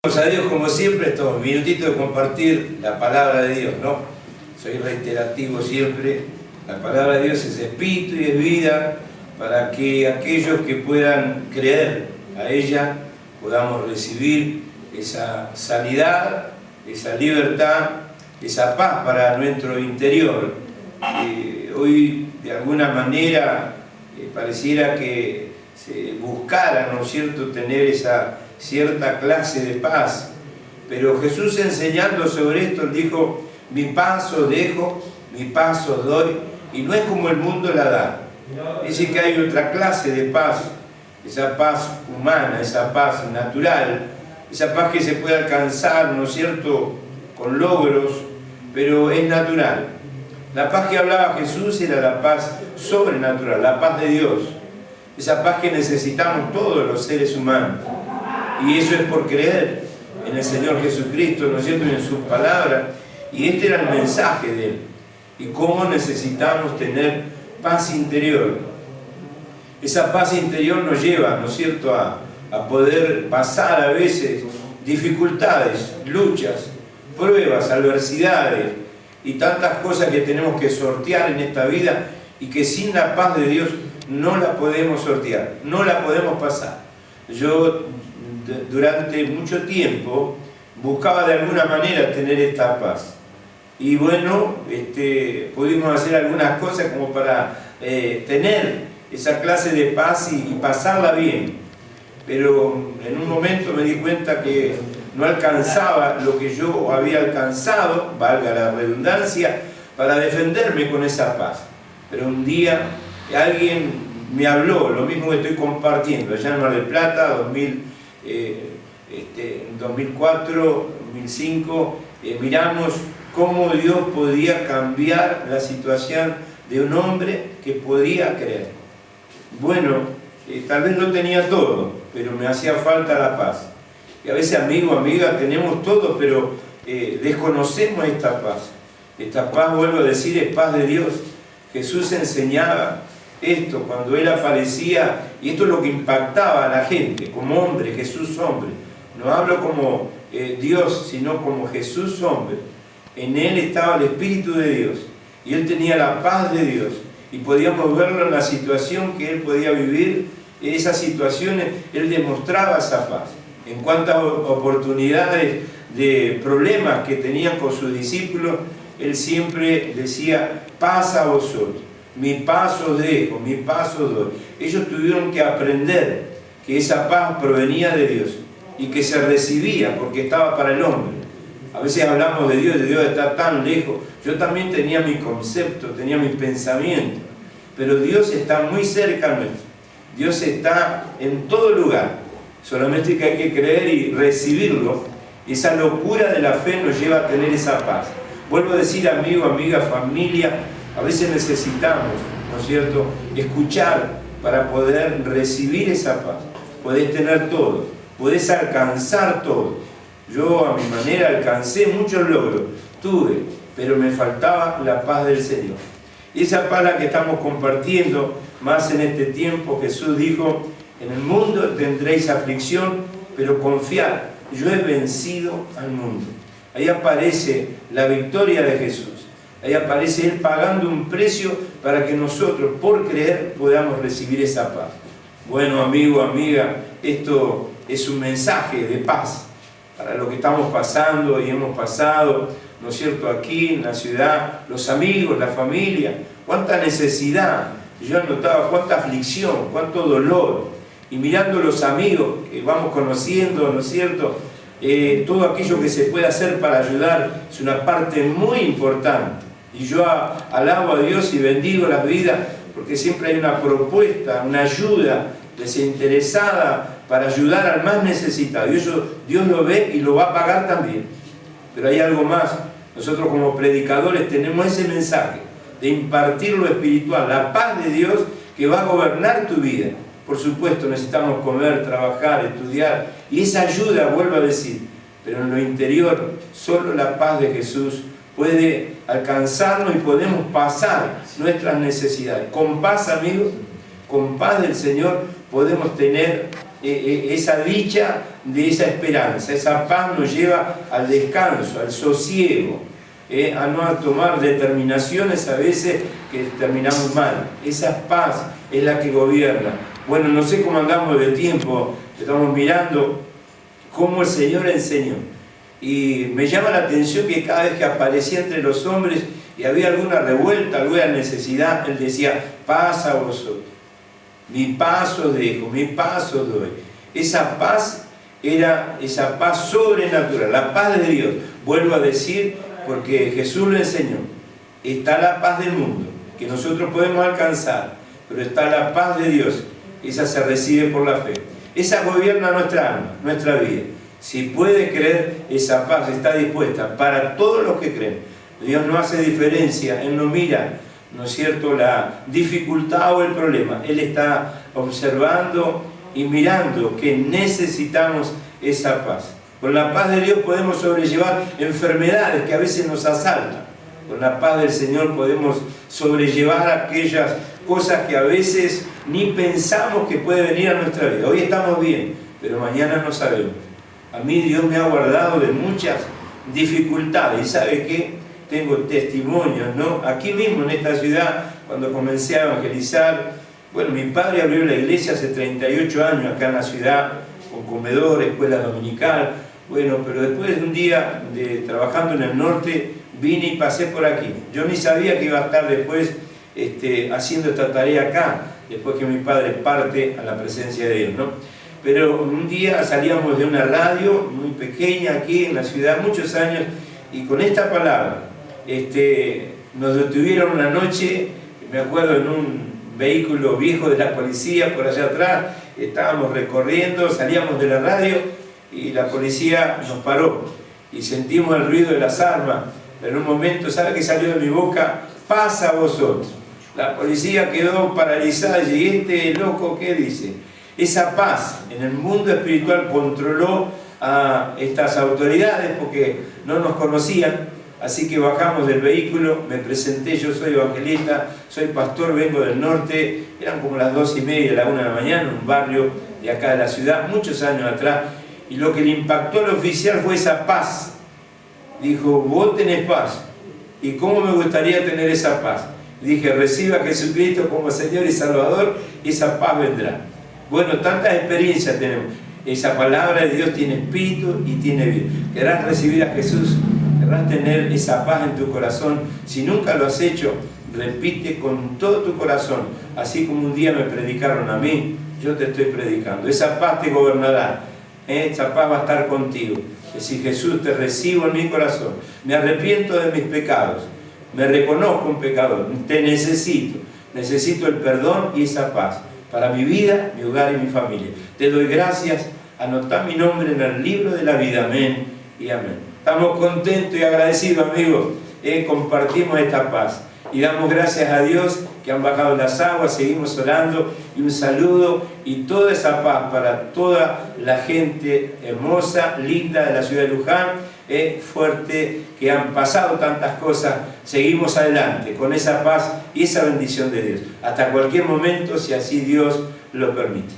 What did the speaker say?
A Dios, como siempre, estos minutitos de compartir la palabra de Dios, ¿no? Soy reiterativo siempre. La palabra de Dios es espíritu y es vida para que aquellos que puedan creer a ella podamos recibir esa sanidad, esa libertad, esa paz para nuestro interior. Hoy, de alguna manera, pareciera que se buscara, ¿no es cierto?, tener esa cierta clase de paz, pero Jesús, enseñando sobre esto, dijo: mi paz os dejo, mi paz os doy, y no es como el mundo la da. Dice que hay otra clase de paz, esa paz humana, esa paz natural, esa paz que se puede alcanzar, ¿no es cierto?, con logros, pero es natural. La paz que hablaba Jesús era la paz sobrenatural, la paz de Dios, esa paz que necesitamos todos los seres humanos. Y eso es por creer en el Señor Jesucristo, ¿no es cierto?, y en sus palabras. Y este era el mensaje de Él. Y cómo necesitamos tener paz interior. Esa paz interior nos lleva, ¿no es cierto?, a poder pasar a veces dificultades, luchas, pruebas, adversidades y tantas cosas que tenemos que sortear en esta vida y que sin la paz de Dios no la podemos sortear, no la podemos pasar. Yo durante mucho tiempo buscaba de alguna manera tener esta paz. Y bueno, pudimos hacer algunas cosas como para tener esa clase de paz y pasarla bien. Pero en un momento me di cuenta que no alcanzaba lo que yo había alcanzado, valga la redundancia, para defenderme con esa paz. Pero un día alguien me habló, lo mismo que estoy compartiendo, allá en Mar del Plata, 2004, 2005, miramos cómo Dios podía cambiar la situación de un hombre que podía creer. Bueno, tal vez no tenía todo, pero me hacía falta la paz. Y a veces, amigo, amiga, tenemos todo, pero desconocemos esta paz. Esta paz, vuelvo a decir, es paz de Dios. Jesús enseñaba esto cuando Él aparecía, y esto es lo que impactaba a la gente, como hombre, Jesús hombre. No hablo como Dios, sino como Jesús hombre. En Él estaba el Espíritu de Dios, y Él tenía la paz de Dios, y podíamos verlo en la situación que Él podía vivir. En esas situaciones Él demostraba esa paz. En cuantas oportunidades de problemas que tenían con sus discípulos, Él siempre decía: paz a vosotros, mi paz os dejo, mi paz os doy. Ellos tuvieron que aprender que esa paz provenía de Dios y que se recibía porque estaba para el hombre. A veces hablamos de Dios está tan lejos. Yo también tenía mi concepto, tenía mi pensamiento, pero Dios está muy cerca nuestro. Dios está en todo lugar, solamente que hay que creer y recibirlo. Esa locura de la fe nos lleva a tener esa paz. Vuelvo a decir, amigo, amiga, familia, a veces necesitamos, ¿no es cierto?, escuchar para poder recibir esa paz. Podés tener todo, podés alcanzar todo. Yo a mi manera alcancé muchos logros, tuve, pero me faltaba la paz del Señor. Y esa paz la que estamos compartiendo más en este tiempo. Jesús dijo: en el mundo tendréis aflicción, pero confiad, yo he vencido al mundo. Ahí aparece la victoria de Jesús. Ahí aparece Él pagando un precio para que nosotros, por creer, podamos recibir esa paz. Bueno, amigo, amiga, esto es un mensaje de paz para lo que estamos pasando y hemos pasado, ¿no es cierto?, aquí en la ciudad, los amigos, la familia. Cuánta necesidad, yo notaba cuánta aflicción, cuánto dolor. Y mirando los amigos que vamos conociendo, ¿no es cierto?, todo aquello que se puede hacer para ayudar es una parte muy importante. Y yo alabo a Dios y bendigo las vidas, porque siempre hay una propuesta, una ayuda desinteresada para ayudar al más necesitado. Y eso Dios lo ve y lo va a pagar también. Pero hay algo más. Nosotros como predicadores tenemos ese mensaje de impartir lo espiritual, la paz de Dios que va a gobernar tu vida. Por supuesto, necesitamos comer, trabajar, estudiar, y esa ayuda, vuelvo a decir, pero en lo interior, solo la paz de Jesús puede alcanzarnos y podemos pasar nuestras necesidades. Con paz, amigos, con paz del Señor podemos tener esa dicha de esa esperanza. Esa paz nos lleva al descanso, al sosiego, a no tomar determinaciones a veces que terminamos mal. Esa paz es la que gobierna. Bueno, no sé cómo andamos de tiempo, estamos mirando cómo el Señor enseñó. Y me llama la atención que cada vez que aparecía entre los hombres y había alguna revuelta, alguna necesidad, Él decía, paz a vosotros. Mi paz os dejo, mi paz os doy. Esa paz era esa paz sobrenatural, la paz de Dios. Vuelvo a decir, porque Jesús lo enseñó. Está la paz del mundo, que nosotros podemos alcanzar, pero está la paz de Dios. Esa se recibe por la fe. Esa gobierna nuestra alma, nuestra vida. Si puede creer, esa paz está dispuesta para todos los que creen. Dios no hace diferencia, Él no mira, ¿no es cierto?, la dificultad o el problema. Él está observando y mirando que necesitamos esa paz. Con la paz de Dios podemos sobrellevar enfermedades que a veces nos asaltan. Con la paz del Señor podemos sobrellevar aquellas cosas que a veces ni pensamos que puede venir a nuestra vida. Hoy estamos bien, pero mañana no sabemos. A mí Dios me ha guardado de muchas dificultades. ¿Y sabe qué? Tengo testimonios, ¿no? Aquí mismo en esta ciudad, cuando comencé a evangelizar, bueno, mi padre abrió la iglesia hace 38 años acá en la ciudad, con comedor, escuela dominical. Bueno, pero después de un día trabajando en el norte, vine y pasé por aquí. Yo ni sabía que iba a estar después haciendo esta tarea acá, después que mi padre parte a la presencia de Dios, ¿no? Pero un día salíamos de una radio muy pequeña aquí en la ciudad, muchos años, y con esta palabra, nos detuvieron una noche, me acuerdo, en un vehículo viejo de la policía por allá atrás, estábamos recorriendo, salíamos de la radio y la policía nos paró y sentimos el ruido de las armas. En un momento, ¿sabe qué salió de mi boca? Paz a vosotros. La policía quedó paralizada y este loco, ¿qué dice? Esa paz en el mundo espiritual controló a estas autoridades porque no nos conocían. Así que bajamos del vehículo, me presenté, yo soy evangelista, soy pastor, vengo del norte, eran como las 2:30, la 1 de la mañana, en un barrio de acá de la ciudad, muchos años atrás, y lo que le impactó al oficial fue esa paz. Dijo, vos tenés paz, ¿y cómo me gustaría tener esa paz? Dije, reciba a Jesucristo como Señor y Salvador, y esa paz vendrá. Bueno, tantas experiencias tenemos. Esa palabra de Dios tiene espíritu y tiene vida. ¿Querrás recibir a Jesús? ¿Querrás tener esa paz en tu corazón? Si nunca lo has hecho, repite con todo tu corazón. Así como un día me predicaron a mí, yo te estoy predicando. Esa paz te gobernará. Esa paz va a estar contigo. Es decir, Jesús, te recibo en mi corazón. Me arrepiento de mis pecados. Me reconozco un pecador. Te necesito. Necesito el perdón y esa paz para mi vida, mi hogar y mi familia. Te doy gracias. Anotá mi nombre en el libro de la vida. Amén y amén. Estamos contentos y agradecidos, amigos. Compartimos esta paz. Y damos gracias a Dios que han bajado las aguas. Seguimos orando. Y un saludo y toda esa paz para toda la gente hermosa, linda de la ciudad de Luján. Fuerte, que han pasado tantas cosas. Seguimos adelante con esa paz y esa bendición de Dios. Hasta cualquier momento, si así Dios lo permite.